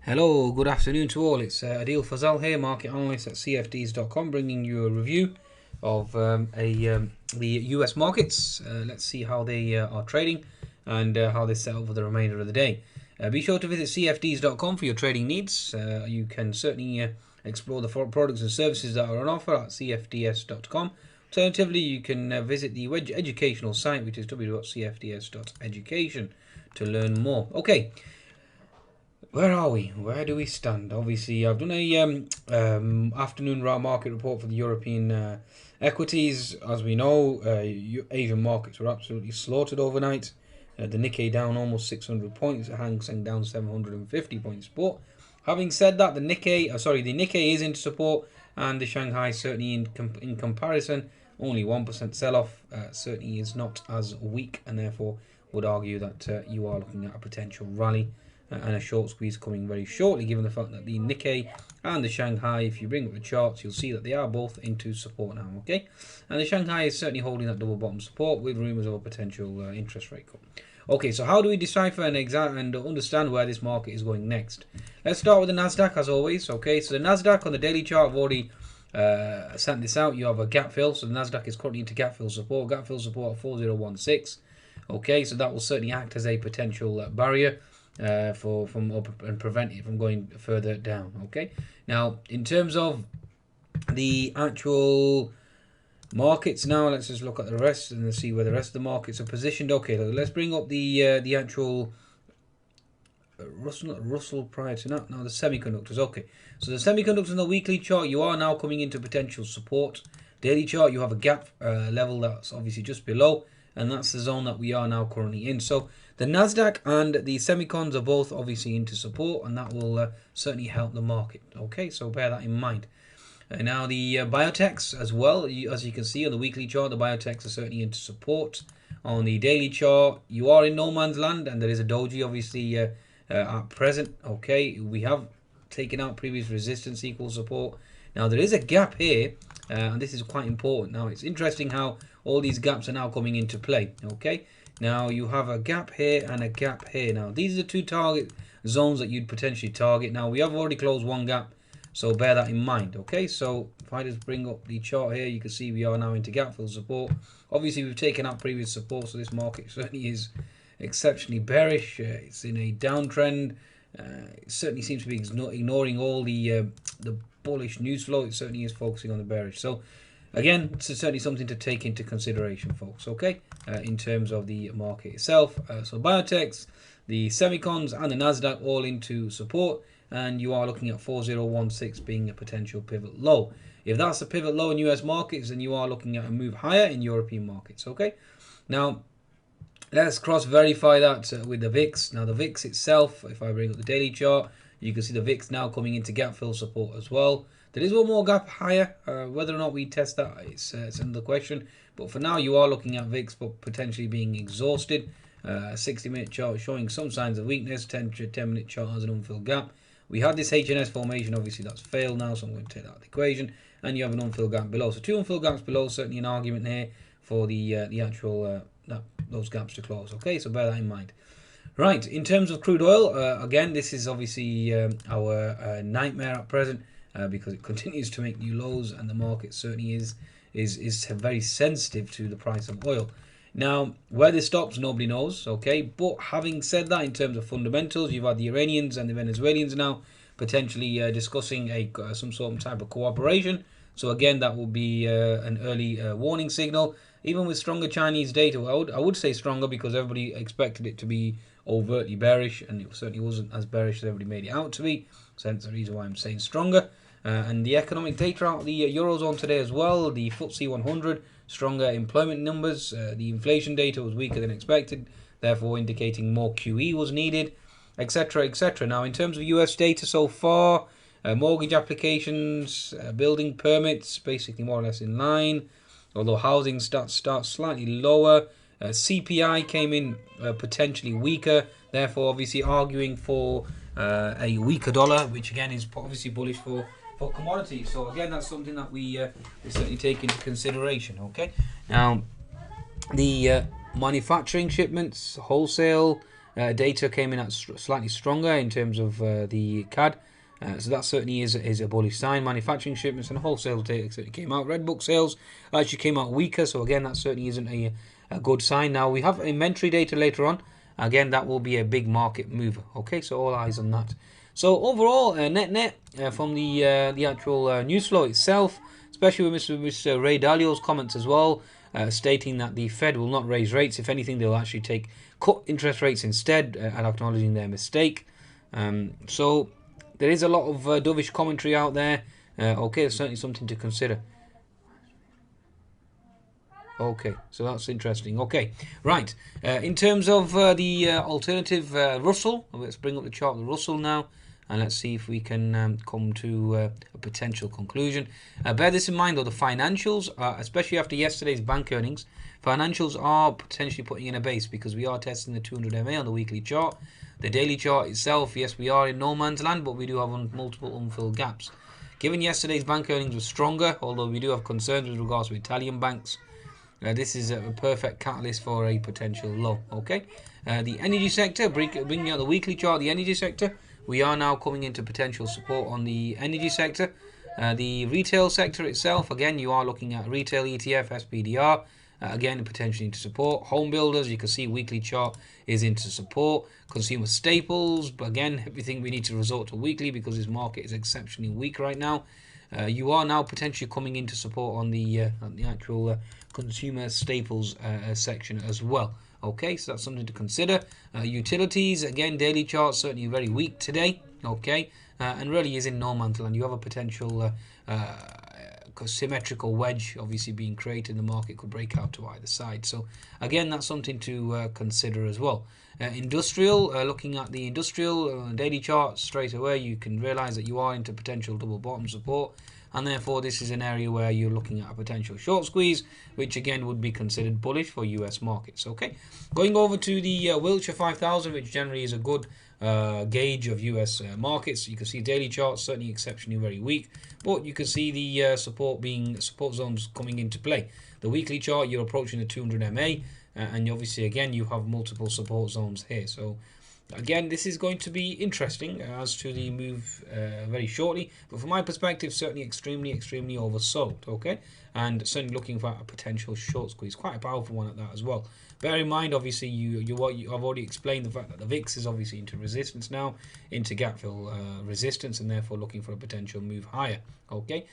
Hello, good afternoon to all. It's Adil Fazal here, market analyst at CFDs.com, bringing you a review of the US markets. Let's see how they are trading and how they set up for the remainder of the day. Be sure to visit CFDs.com for your trading needs. You can certainly explore the products and services that are on offer at CFDS.com. Alternatively, you can visit the educational site, which is www.cfds.education, to learn more. Okay. Where are we? Where do we stand? Obviously, I've done a afternoon market report for the European equities. As we know, Asian markets were absolutely slaughtered overnight. The Nikkei down almost 600 points. The Hang Seng down 750 points. But having said that, the Nikkei is into support, and the Shanghai certainly in comparison, only 1% sell-off. Certainly is not as weak, and therefore would argue that you are looking at a potential rally and a short squeeze coming very shortly, given the fact that the Nikkei and the Shanghai, if you bring up the charts, you'll see that they are both into support now, okay? And the Shanghai is certainly holding that double bottom support with rumours of a potential interest rate cut. Okay, so how do we decipher and understand where this market is going next? Let's start with the Nasdaq as always, okay? So the Nasdaq on the daily chart, I've already sent this out. You have a gap fill, so the Nasdaq is currently into gap fill support at 4016. Okay, so that will certainly act as a potential barrier from up and prevent it from going further down. Okay, now in terms of the actual markets, now let's just look at the rest and see where the rest of the markets are positioned. Okay, let's bring up the actual Russell prior to that. Now the semiconductors. Okay, so the semiconductors on the weekly chart, you are now coming into potential support. Daily chart, you have a gap level that's obviously just below, and that's the zone that we are now currently in. So the Nasdaq and the semicons are both obviously into support, and that will certainly help the market. Okay, so bear that in mind. Now the biotechs as well, as you can see on the weekly chart, the biotechs are certainly into support. On the daily chart, you are in no man's land, and there is a doji obviously at present. Okay, we have taken out previous resistance equal support. Now there is a gap here, and this is quite important. Now it's interesting how all these gaps are now coming into play. Okay, now you have a gap here and a gap here. Now these are the two target zones that you'd potentially target. Now we have already closed one gap, so bear that in mind. Okay, so if I just bring up the chart here, you can see we are now into gap fill support. Obviously we've taken out previous support, so this market certainly is exceptionally bearish. It's in a downtrend. It certainly seems to be ignoring all the bullish news flow. It certainly is focusing on the bearish. So again, it's certainly something to take into consideration, folks. Okay, in terms of the market itself. So biotechs, the semicons, and the Nasdaq all into support, and you are looking at 4016 being a potential pivot low. If that's a pivot low in US markets, then you are looking at a move higher in European markets. Okay, now let's cross-verify that with the VIX. Now the VIX itself, if I bring up the daily chart, you can see the VIX now coming into gap fill support as well. There is one more gap higher. Whether or not we test that, it's another question. But for now, you are looking at VIX but potentially being exhausted. 60-minute chart showing some signs of weakness. 10-minute chart has an unfilled gap. We had this HNS formation. Obviously, that's failed now, so I'm going to take that out of the equation. And you have an unfilled gap below. So two unfilled gaps below, certainly an argument here for the actual those gaps to close. Okay, so bear that in mind. Right, in terms of crude oil, again, this is obviously our nightmare at present because it continues to make new lows, and the market certainly is very sensitive to the price of oil. Now, where this stops, nobody knows. Okay, but having said that, in terms of fundamentals, you've had the Iranians and the Venezuelans now potentially discussing some sort of type of cooperation. So again, that will be an early warning signal. Even with stronger Chinese data, I would say stronger because everybody expected it to be overtly bearish, and it certainly wasn't as bearish as everybody made it out to be. So that's the reason why I'm saying stronger. And the economic data out of the Eurozone today as well, the FTSE 100, stronger employment numbers. The inflation data was weaker than expected, therefore indicating more QE was needed, etc., etc. Now, in terms of US data so far, mortgage applications, building permits, basically more or less in line, although housing starts slightly lower. CPI came in potentially weaker, therefore obviously arguing for a weaker dollar, which again is obviously bullish for commodities. So again, that's something that we certainly take into consideration. Okay, now the manufacturing shipments, wholesale data came in at slightly stronger in terms of the CAD. So that certainly is a bullish sign. Manufacturing shipments and wholesale data certainly came out. Red Book sales actually came out weaker. So again, that certainly isn't a good sign. Now we have inventory data later on. Again, that will be a big market mover. Okay, so all eyes on that. So overall, net from the actual news flow itself, especially with Mr. Ray Dalio's comments as well, stating that the Fed will not raise rates. If anything, they'll actually cut interest rates instead, and acknowledging their mistake. So there is a lot of dovish commentary out there. Okay, it's certainly something to consider. Okay, so that's interesting. Okay, right. In terms of the alternative Russell, let's bring up the chart of the Russell now, and let's see if we can come to a potential conclusion. Bear this in mind, though, the financials, especially after yesterday's bank earnings, financials are potentially putting in a base because we are testing the 200 MA on the weekly chart. The daily chart itself, yes, we are in no man's land, but we do have multiple unfilled gaps. Given yesterday's bank earnings were stronger, although we do have concerns with regards to Italian banks, this is a perfect catalyst for a potential low. Okay, the energy sector, bringing out the weekly chart, the energy sector, we are now coming into potential support on the energy sector. The retail sector itself, again, you are looking at retail ETF, SPDR, again, potentially into support. Home builders, you can see weekly chart is into support. Consumer staples, but again, everything we need to resort to weekly because this market is exceptionally weak right now. You are now potentially coming into support on the actual consumer staples section as well. Okay, so that's something to consider. Utilities, again, daily chart certainly very weak today. Okay, and really is in no man's land. You have a potential symmetrical wedge obviously being created. The market could break out to either side. So again, that's something to consider as well. Industrial, looking at the industrial daily chart straight away, you can realize that you are into potential double bottom support, and therefore this is an area where you're looking at a potential short squeeze, which again would be considered bullish for US markets. Okay, going over to the Wilshire 5000, which generally is a good gauge of US markets. You can see daily charts certainly exceptionally very weak, but you can see the support zones coming into play. The weekly chart, you're approaching the 200 MA, and obviously again you have multiple support zones here. So again, this is going to be interesting as to the move very shortly, but from my perspective, certainly extremely oversold. Okay, and certainly looking for a potential short squeeze, quite a powerful one at that as well. Bear in mind, obviously, I've already explained the fact that the VIX is obviously into resistance now, into gap fill resistance, and therefore looking for a potential move higher. Okay.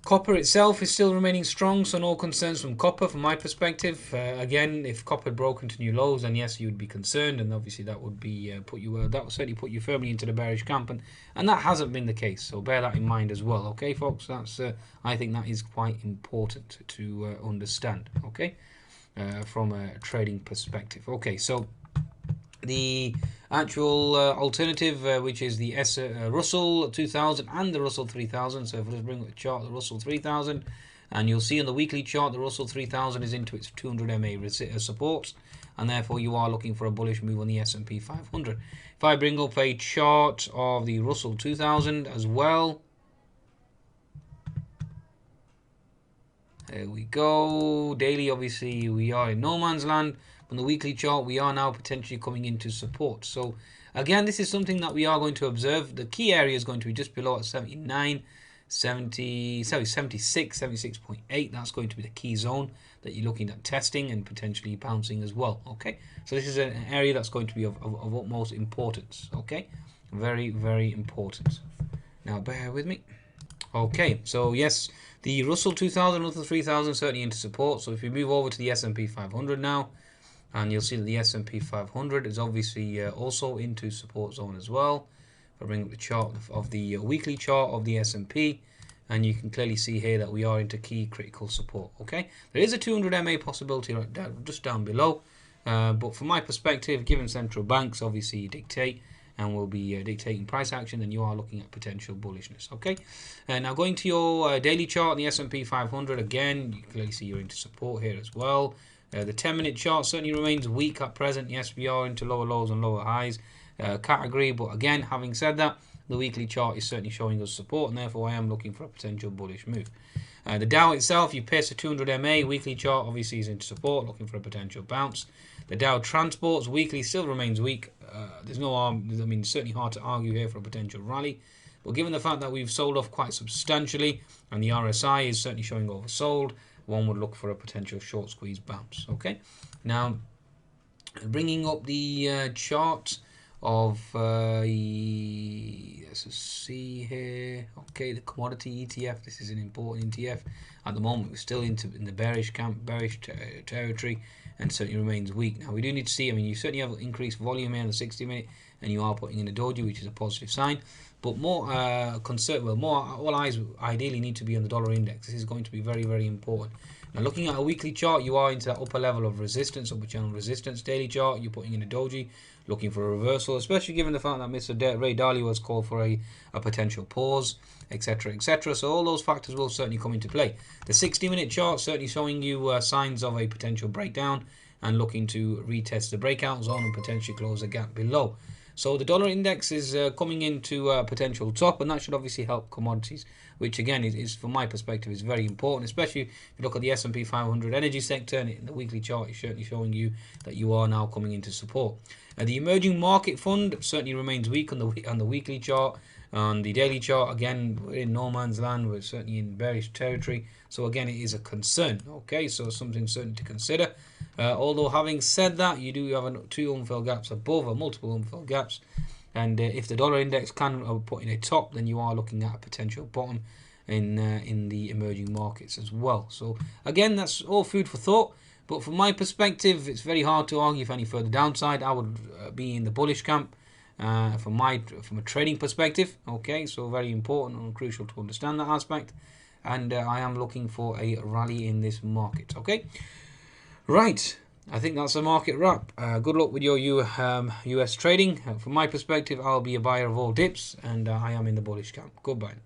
Copper itself is still remaining strong, so no concerns from copper from my perspective. Again, if copper had broken to new lows, then yes, you would be concerned, and obviously that would be that would certainly put you firmly into the bearish camp, and that hasn't been the case. So bear that in mind as well. Okay, folks, that's I think that is quite important to understand. Okay, from a trading perspective. Okay, so the actual alternative, which is the Russell 2000 and the Russell 3000. So if we just bring up the chart, the Russell 3000, and you'll see on the weekly chart, the Russell 3000 is into its 200 MA support, and therefore you are looking for a bullish move on the S&P 500. If I bring up a chart of the Russell 2000 as well, there we go. Daily, obviously, we are in no man's land. On the weekly chart, we are now potentially coming into support. So again, this is something that we are going to observe. The key area is going to be just below at 76, 76.8. That's going to be the key zone that you're looking at testing and potentially bouncing as well. Okay, so this is an area that's going to be of utmost importance. Okay, very important. Now bear with me. Okay, so yes, the Russell 2000, Russell 3000 certainly into support. So if we move over to the S&P 500 now, and you'll see that the S&P 500 is obviously also into support zone as well. If I bring up the chart of the weekly chart of the S&P, and you can clearly see here that we are into key critical support. Okay, there is a 200 MA possibility right down, just down below, but from my perspective, given central banks obviously dictate and will be dictating price action, then you are looking at potential bullishness. Okay, now going to your daily chart, the S&P 500, again, you can clearly see you're into support here as well. The 10-minute chart certainly remains weak at present. Yes, we are into lower lows and lower highs category, but again, having said that, the weekly chart is certainly showing us support, and therefore I am looking for a potential bullish move. The Dow itself, you pace the 200 MA weekly chart, obviously is into support, looking for a potential bounce. The Dow Transports weekly still remains weak. There's no harm, I mean, it's certainly hard to argue here for a potential rally. But given the fact that we've sold off quite substantially and the RSI is certainly showing oversold, one would look for a potential short squeeze bounce. Okay, now bringing up the chart of let's see here. Okay, the commodity ETF. This is an important ETF. At the moment, we're still in the bearish camp, territory, and certainly remains weak. Now we do need to see. I mean, you certainly have increased volume here in the 60-minute, and you are putting in a doji, which is a positive sign. But more all eyes ideally need to be on the dollar index. This is going to be very, very important. Now, looking at a weekly chart, you are into that upper level of resistance, upper channel resistance. Daily chart, you're putting in a doji, looking for a reversal, especially given the fact that Mr. Ray Dalio has called for a potential pause, etc., etc. So all those factors will certainly come into play. The 60-minute chart certainly showing you signs of a potential breakdown and looking to retest the breakout zone and potentially close the gap below. So the dollar index is coming into a potential top, and that should obviously help commodities, which again is from my perspective is very important, especially if you look at the S&P 500 energy sector, and the weekly chart is certainly showing you that you are now coming into support. The emerging market fund certainly remains weak on the weekly chart. On the daily chart, again, we're in no man's land. We're certainly in bearish territory. So again, it is a concern. Okay, so something certainly to consider. Although having said that, you do have two unfilled gaps above, or multiple unfilled gaps. And if the dollar index can put in a top, then you are looking at a potential bottom in the emerging markets as well. So again, that's all food for thought. But from my perspective, it's very hard to argue for any further downside. I would be in the bullish camp. From a trading perspective, okay, so very important and crucial to understand that aspect, and I am looking for a rally in this market. Okay, right, I think that's a market wrap. Good luck with your US trading. From my perspective, I'll be a buyer of all dips, and I am in the bullish camp. Goodbye.